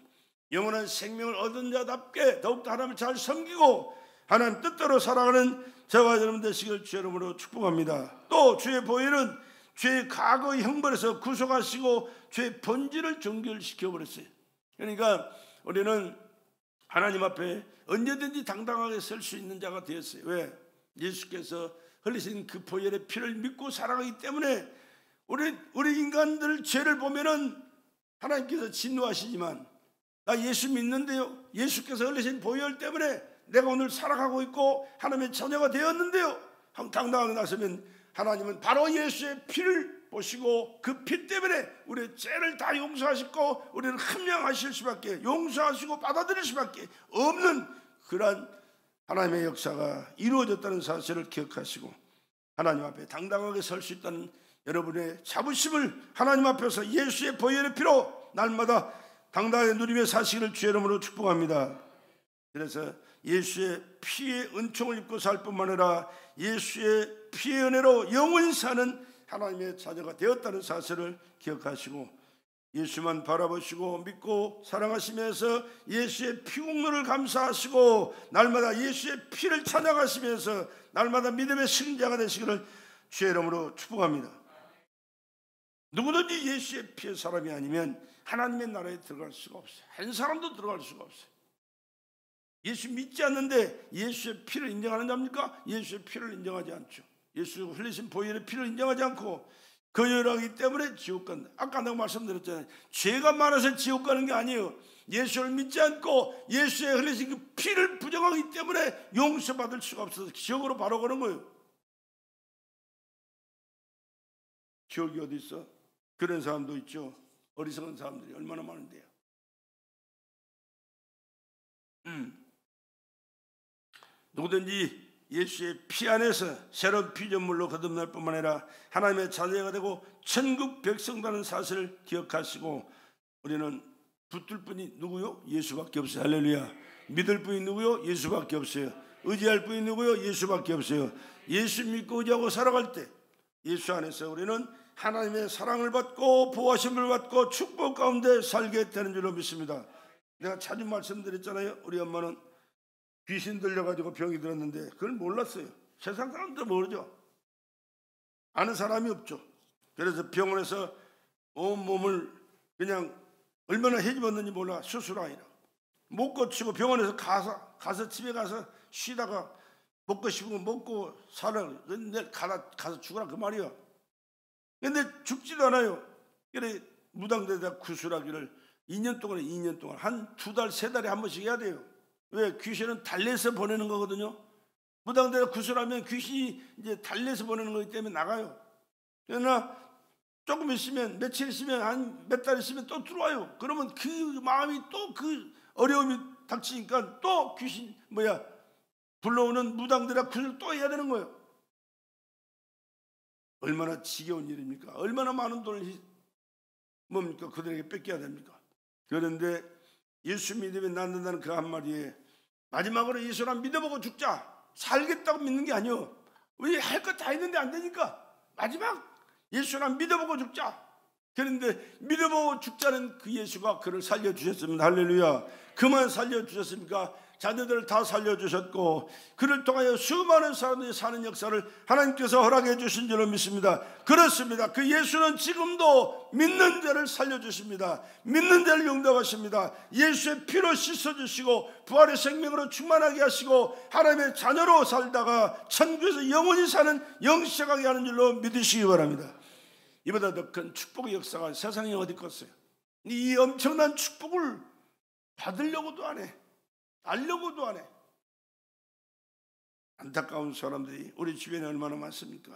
S1: 영원한 생명을 얻은 자답게 더욱더 하나님을 잘 섬기고 하나님 뜻대로 살아가는 저와 여러분 되시길 주의 이름으로 축복합니다. 또 주의 보혈은 죄의 과거의 형벌에서 구속하시고 죄의 본질을 정결시켜버렸어요. 그러니까 우리는 하나님 앞에 언제든지 당당하게 설 수 있는 자가 되었어요. 왜? 예수께서 흘리신 그 보혈의 피를 믿고 살아가기 때문에 우리 인간들 죄를 보면은 하나님께서 진노하시지만 나 예수 믿는데요, 예수께서 흘리신 보혈 때문에 내가 오늘 살아가고 있고 하나님의 자녀가 되었는데요, 당당하게 나서면 하나님은 바로 예수의 피를 보시고 그 피 때문에 우리의 죄를 다 용서하시고 우리를 함량하실 수밖에, 용서하시고 받아들일 수밖에 없는 그러한 하나님의 역사가 이루어졌다는 사실을 기억하시고 하나님 앞에 당당하게 설 수 있다는 여러분의 자부심을 하나님 앞에서 예수의 보혈의 피로 날마다 당당하게 누리며 사시기를 주의 이름으로 축복합니다. 그래서 예수의 피의 은총을 입고 살 뿐만 아니라 예수의 피의 은혜로 영원히 사는 하나님의 자녀가 되었다는 사실을 기억하시고 예수만 바라보시고 믿고 사랑하시면서 예수의 피 공로를 감사하시고 날마다 예수의 피를 찬양하시면서 날마다 믿음의 승자가 되시기를 주의 이름으로 축복합니다. 누구든지 예수의 피의 사람이 아니면 하나님의 나라에 들어갈 수가 없어요. 한 사람도 들어갈 수가 없어요. 예수 믿지 않는데 예수의 피를 인정하는 자입니까? 예수의 피를 인정하지 않죠. 예수 흘리신 보혈의 피를 인정하지 않고 거절하기 때문에 지옥 간다. 아까 내가 말씀드렸잖아요. 죄가 많아서 지옥 가는 게 아니에요. 예수를 믿지 않고 예수의 흘리신 그 피를 부정하기 때문에 용서받을 수가 없어서 지옥으로 바로 가는 거예요. 지옥이 어디 있어? 그런 사람도 있죠. 어리석은 사람들이 얼마나 많은데요. 누구든지 예수의 피 안에서 새로운 피조물로 거듭날 뿐만 아니라 하나님의 자녀가 되고 천국 백성다는 사실을 기억하시고, 우리는 붙들 분이 누구요? 예수밖에 없어요. 할렐루야. 믿을 분이 누구요? 예수밖에 없어요. 의지할 분이 누구요? 예수밖에 없어요. 예수 믿고 의지하고 살아갈 때 예수 안에서 우리는 하나님의 사랑을 받고 보호하심을 받고 축복 가운데 살게 되는 줄로 믿습니다. 내가 자주 말씀드렸잖아요. 우리 엄마는 귀신 들려가지고 병이 들었는데 그걸 몰랐어요. 세상 사람들 모르죠. 아는 사람이 없죠. 그래서 병원에서 온 몸을 그냥 얼마나 헤집었는지 몰라. 수술하니라 못 고치고 병원에서 가서 집에 가서 쉬다가 먹고 싶은 거 먹고 살아. 근데 가서 죽으라 그 말이야. 근데 죽지도 않아요. 그래 무당대에다 구술하기를 2년 동안 한 2달 3달에 한 번씩 해야 돼요. 왜? 귀신은 달래서 보내는 거거든요. 무당대에다 구술하면 귀신이 이제 달래서 보내는 거기 때문에 나가요. 그러나 조금 있으면, 며칠 있으면, 한 몇 달 있으면 또 들어와요. 그러면 그 마음이 또 그 어려움이 닥치니까 또 귀신 불러오는 무당들아 구슬 또 해야 되는 거예요. 얼마나 지겨운 일입니까? 얼마나 많은 돈을 뭡니까? 그들에게 뺏겨야 됩니까? 그런데 예수 믿으면 낫는다는 그 한마디에 마지막으로 예수를 믿어보고 죽자, 살겠다고 믿는 게 아니요. 우리 할 것 다 있는데 안 되니까 마지막 예수를 믿어보고 죽자. 그런데 믿어보고 죽자는 그 예수가 그를 살려주셨습니다. 할렐루야. 그만 살려주셨습니까? 자녀들을 다 살려주셨고 그를 통하여 수많은 사람들이 사는 역사를 하나님께서 허락해 주신 줄로 믿습니다. 그렇습니다. 그 예수는 지금도 믿는 자를 살려주십니다. 믿는 자를 용납하십니다. 예수의 피로 씻어주시고 부활의 생명으로 충만하게 하시고 하나님의 자녀로 살다가 천국에서 영원히 사는 영생하게 하는 줄로 믿으시기 바랍니다. 이보다 더 큰 축복의 역사가 세상에 어디 있겠어요? 이 엄청난 축복을 받으려고도 안 해. 알려고도 안 해. 안타까운 사람들이 우리 주변에 얼마나 많습니까?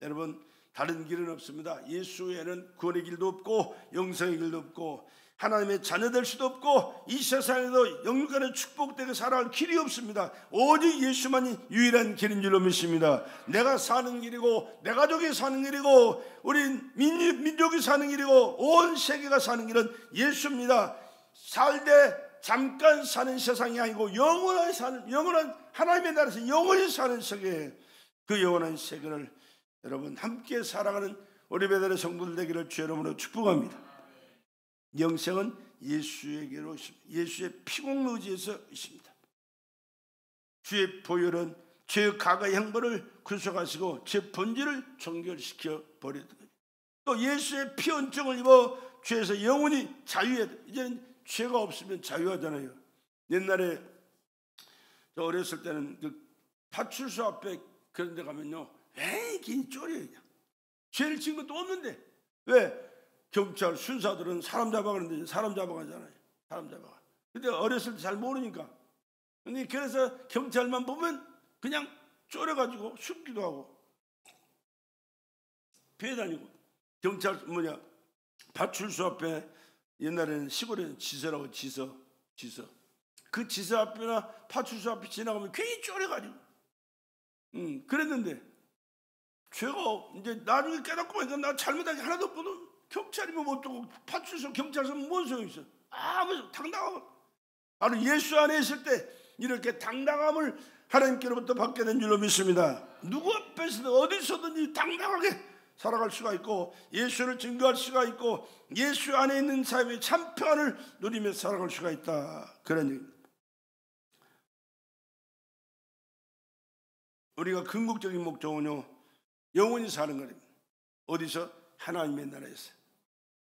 S1: 여러분, 다른 길은 없습니다. 예수 외에는 구원의 길도 없고 영생의 길도 없고 하나님의 자녀 될 수도 없고 이 세상에도 영육간의 축복되게 살아갈 길이 없습니다. 오직 예수만이 유일한 길인 줄로 믿습니다. 내가 사는 길이고 내 가족이 사는 길이고 우리 민족이 사는 길이고 온 세계가 사는 길은 예수입니다. 살되 잠깐 사는 세상이 아니고 영원한 하나님의 나라에서 영원히 사는 세계, 그 영원한 세계를 여러분 함께 살아가는 우리 배달의 성도들 되기를 주의 이름으로 축복합니다. 영생은 예수에게로 있습니다. 예수의 피공 의지에서 있습니다. 주의 보혈은 죄의 과거의 형벌을 구속하시고 제 본질을 정결시켜 버리는 겁니다. 또 예수의 피 언증을 입어 죄에서 영원히 자유해야 돼요. 이제는 죄가 없으면 자유하잖아요. 옛날에 저 어렸을 때는 그 파출소 앞에 그런 데 가면요 괜히 쫄려요. 죄를 지은 것도 없는데 왜? 경찰 순사들은 사람 잡아가는데 사람 잡아가잖아요. 사람 잡아가. 근데 어렸을 때 잘 모르니까. 근데 그래서 경찰만 보면 그냥 쫄여가지고 숨기도 하고 피해 다니고. 경찰 파출소 앞에 옛날에는 시골에는 지서라고 지서. 그 지서 앞이나 파출소 앞에 지나가면 괜히 쫄여가지고. 그랬는데 죄가 이제 나중에 깨닫고 보니까 나 잘못한 게 하나도 없거든. 경찰이면 못 두고 파출소 경찰서는 뭔 소용이 있어? 아무 당당함. 바로 예수 안에 있을 때 이렇게 당당함을 하나님께로부터 받게 된 줄로 믿습니다. 누구 앞에서든 어디서든지 당당하게 살아갈 수가 있고 예수를 증거할 수가 있고 예수 안에 있는 삶의 참 평안을 누리며 살아갈 수가 있다. 그런 얘기입니다. 우리가 궁극적인 목적은요 영원히 사는 거입니다. 어디서? 하나님의 나라에서.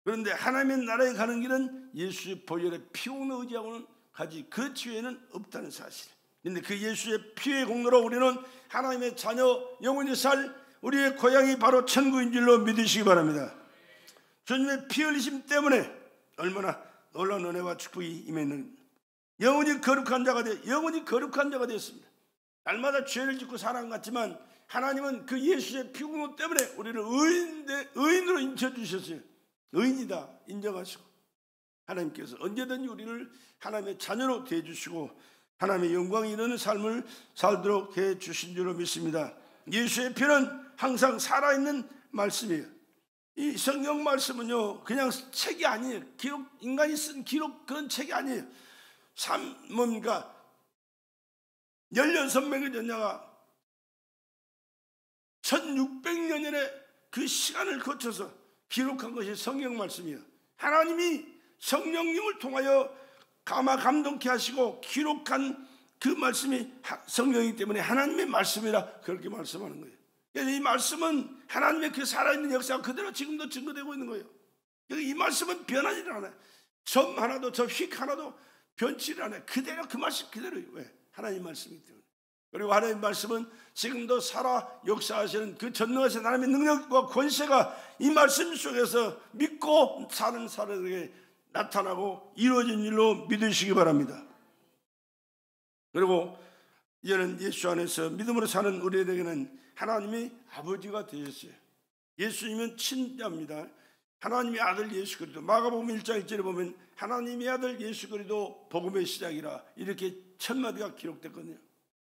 S1: 그런데 하나님의 나라에 가는 길은 예수의 보혈의 피 공로 의지하고는 가지 그 뒤에는 없다는 사실. 그런데 그 예수의 피의 공로로 우리는 하나님의 자녀 영원히 살 우리의 고향이 바로 천국인 줄로 믿으시기 바랍니다. 주님의 피 흘리심 때문에 얼마나 놀라운 은혜와 축복이 임했는 영원히 거룩한 자가 되었습니다. 날마다 죄를 짓고 살아간 것 같지만 하나님은 그 예수의 피부로 때문에 우리를 의인으로 인쳐주셨어요. 의인이다 인정하시고 하나님께서 언제든지 우리를 하나님의 자녀로 대해주시고 하나님의 영광이 이르는 삶을 살도록 해주신 줄로 믿습니다. 예수의 피는 항상 살아있는 말씀이에요. 이 성경 말씀은요 그냥 책이 아니에요. 기록, 인간이 쓴 기록 그런 책이 아니에요. 뭡니까 16명의 전야가 1600년의 그 시간을 거쳐서 기록한 것이 성경 말씀이에요. 하나님이 성령님을 통하여 감동케 하시고 기록한 그 말씀이 성경이기 때문에 하나님의 말씀이라 그렇게 말씀하는 거예요. 그래서 이 말씀은 하나님의 그 살아있는 역사가 그대로 지금도 증거되고 있는 거예요. 이 말씀은 변하지 않아요. 점 하나도 저 휙 하나도 변치를 않아요. 그대로 그 말씀 그대로예요. 왜? 하나님 말씀이기 때문에. 그리고 하나님 말씀은 지금도 살아 역사하시는 그 전능하신 하나님의 능력과 권세가 이 말씀 속에서 믿고 사는 사람에게 나타나고 이루어진 일로 믿으시기 바랍니다. 그리고 이제는 예수 안에서 믿음으로 사는 우리에게는 하나님이 아버지가 되셨어요. 예수님은 친자입니다. 하나님의 아들 예수 그리스도, 마가복음 1장 1절에 보면 하나님의 아들 예수 그리스도 복음의 시작이라 이렇게 첫 마디가 기록됐거든요.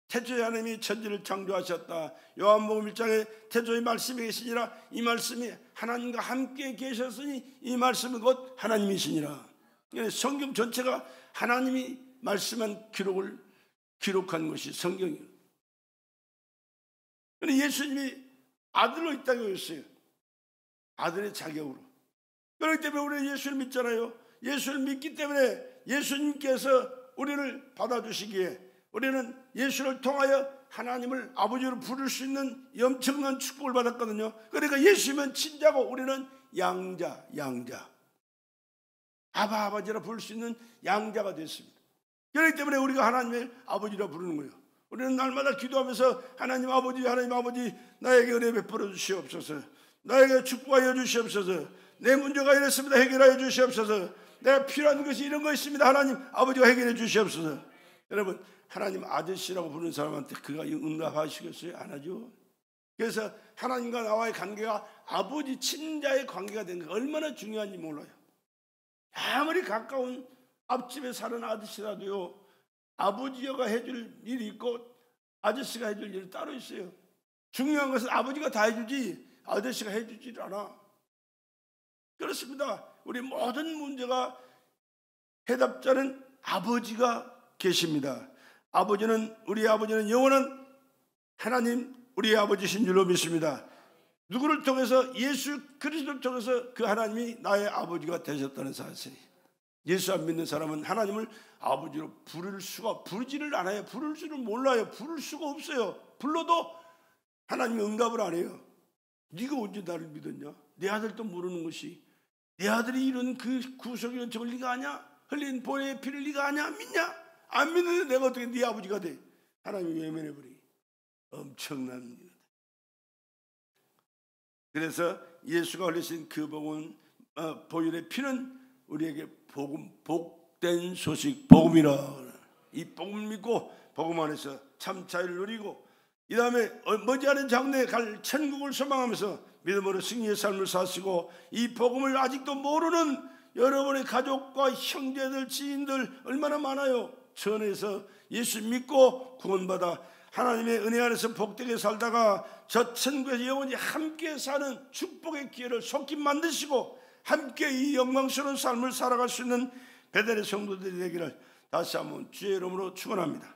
S1: 태초에 하나님이 천지를 창조하셨다. 요한복음 1장에 태초에 말씀이 계시니라. 이 말씀이 하나님과 함께 계셨으니 이 말씀은 곧 하나님이시니라. 성경 전체가 하나님이 말씀한 기록을 기록한 것이 성경이에요. 그런데 예수님이 아들로 이 땅에 오셨어요. 아들의 자격으로. 그렇기 때문에 우리는 예수를 믿잖아요. 예수를 믿기 때문에 예수님께서 우리를 받아주시기에 우리는 예수를 통하여 하나님을 아버지로 부를 수 있는 엄청난 축복을 받았거든요. 그러니까 예수님은 친자고 우리는 양자. 아버지라 부를 수 있는 양자가 됐습니다. 그렇기 때문에 우리가 하나님의 아버지라 부르는 거예요. 우리는 날마다 기도하면서 하나님 아버지 나에게 은혜 베풀어 주시옵소서. 나에게 축복하여 주시옵소서. 내 문제가 이랬습니다. 해결하여 주시옵소서. 내가 필요한 것이 이런 거 있습니다. 하나님 아버지가 해결해 주시옵소서. 여러분 하나님 아저씨라고 부르는 사람한테 그가 응답하시겠어요? 안 하죠. 그래서 하나님과 나와의 관계가 아버지 친자의 관계가 된 게 얼마나 중요한지 몰라요. 아무리 가까운 앞집에 사는 아저씨라도요 아버지가 해줄 일이 있고 아저씨가 해줄 일이 따로 있어요. 중요한 것은 아버지가 다 해주지 아저씨가 해주질 않아. 그렇습니다. 우리 모든 문제가 해답자는 아버지가 계십니다. 우리 아버지는 영원한 하나님 우리의 아버지신 줄로 믿습니다. 누구를 통해서? 예수 그리스도를 통해서 그 하나님이 나의 아버지가 되셨다는 사실이. 예수 안 믿는 사람은 하나님을 아버지로 부르지를 않아요. 부를 줄은 몰라요. 부를 수가 없어요. 불러도 하나님이 응답을 안 해요. 네가 언제 나를 믿었냐? 내 아들도 모르는 것이 내 아들이 이런 그 구속의 연청을 네가 아냐? 흘린 보혜의 피를 네가 아냐? 믿냐? 안 믿는데 내가 어떻게 네 아버지가 돼? 하나님이 외면해버리기 엄청난 일이다. 그래서 예수가 흘리신 그 보혈의 피는 우리에게 복된 소식, 복음이라. 이 복음 믿고 복음 안에서 참 자유를 누리고 이 다음에 머지않은 장래에 갈 천국을 소망하면서 믿음으로 승리의 삶을 사시고 이 복음을 아직도 모르는 여러분의 가족과 형제들, 지인들 얼마나 많아요. 전에서 예수 믿고 구원받아 하나님의 은혜 안에서 복되게 살다가 저 천국에서 영원히 함께 사는 축복의 기회를 속히 만드시고 함께 이 영광스러운 삶을 살아갈 수 있는 베델의 성도들이 되기를 다시 한번 주의 이름으로 축원합니다.